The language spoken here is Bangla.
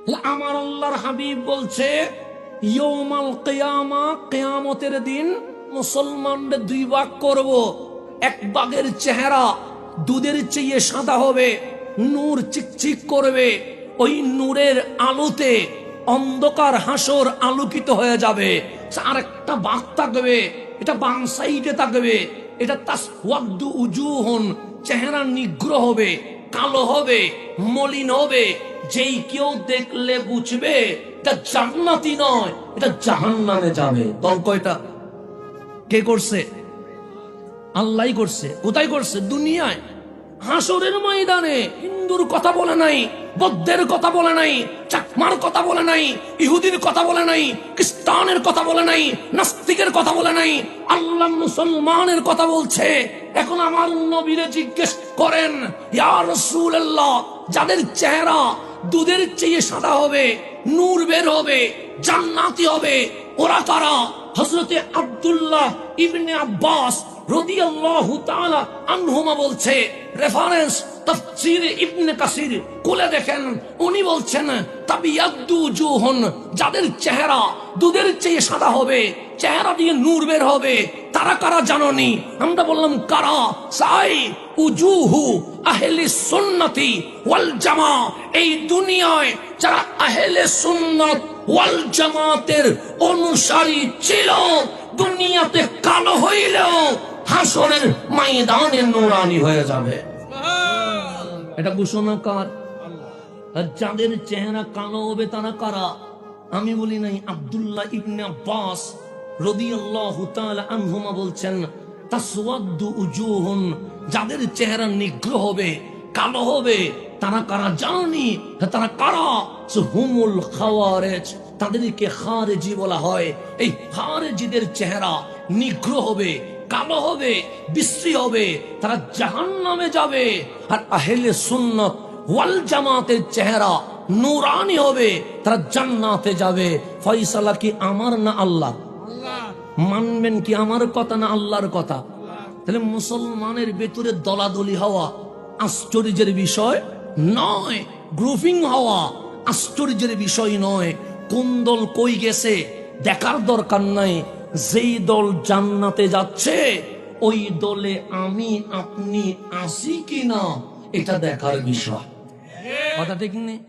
আমার আল্লাহর হাবিব বলছে ইয়াউমাল কিয়ামা, কিয়ামতের দিন মুসলমানদের দুই ভাগ করব। এক ভাগের চেহারা দুধের চেয়ে সাদা হবে, নূর চিকচিক করবে। ওই নূরের আলোতে অন্ধকার হাসর আলোকিত হয়ে যাবে। আর একটা ভাগ থাকবে, এটা বাম সাইডে থাকবে, এটা তাসওয়াদু উজুহুন, চেহারা নিগ্রহ হবে, কালো হবে, মলিন হবে। যেই কেউ দেখলে বুঝবে এটা জান্নাতি নয়, এটা জাহান্নামে যাবে। দল কয়টা? কে করছে? আল্লাহই করছে। কোথায় করছে? দুনিয়ায়। হাসরের ময়দানে হিন্দুর কথা বলে নাই, বৌদ্ধের কথা বলে নাই, চাকমার কথা বলে নাই, ইহুদির কথা বলে নাই, খ্রিস্টানের কথা বলে নাই, নাস্তিকের কথা বলে নাই, আল্লাহ মুসলমানের কথা বলছে। এখন আমার নবীরে জিজ্ঞেস করেন, ইয়া রাসূলুল্লাহ, যাদের চেহারা দুধের চেয়ে সাদা হবে, নূর বের হবে, জান্নাতি হবে, ওরা কারা? হযরতে আব্দুল্লাহ ইবনে আব্বাস রাদিয়াল্লাহু তাআলা আনহুমা বলছে, রেফারেন্স তাফসীর ইবনে কাসির খুলে দেখেন, উনি বলছেন তাবিয়াদ্দু উজুহুন, যাদের চেহারা দুধের চেয়ে সাদা হবে, চেহারা দিয়ে নূর বের হবে, তারা কারা জানোনি? আমরা বললাম কারা? সাই উজুহু আহলে সুন্নতি ওয়াল জামা। এই দুনিয়ায় যারা আহলে সুন্নাত ওয়াল জামাতের অনুসারী ছিল, দুনিয়াতে কালো হইলেও হাসরের ময়দানে নূরানি হয়ে যাবে। এটা ঘোষণা কার? আর যাদের চেহারা কালো হবে তারা কারা? আমি বলি নাই, আব্দুল্লাহ ইবনে আব্বাস রাদিয়াল্লাহু তাআলা আনহুমা বলছেন তাসওয়াদু উজুহুন, যাদের চেহারা নিগ্রহ হবে, কালো হবে, তারা কারা জানি? তারা কারা? হুমুল খাওয়ারেজ, তাদেরকে খারেজি বলা হয়। এই খারেজিদের চেহারা নিগ্রহ হবে, কালো হবে, বিশ্রী হবে, তারা জাহান্নামে যাবে। আর আহলে সুন্নাত ওয়াল জামাতের চেহারা নূরানি হবে, তারা জান্নাতে যাবে। ফয়সালা কি আমার না আল্লাহ? মানবেন কি আমার কথা না আল্লাহর কথা? তাহলে মুসলমানের ভেতরে দলাদলি হওয়া আশ্চর্যের বিষয় নয়, গ্রুপিং হওয়া আশ্চর্যের বিষয় নয়। কোন দল কই গেছে দেখার দরকার নাই, যেই দল জান্নাতে যাচ্ছে ওই দলে আমি আপনি আসি কিনা এটা দেখার বিষয়। কথা ঠিক নেই?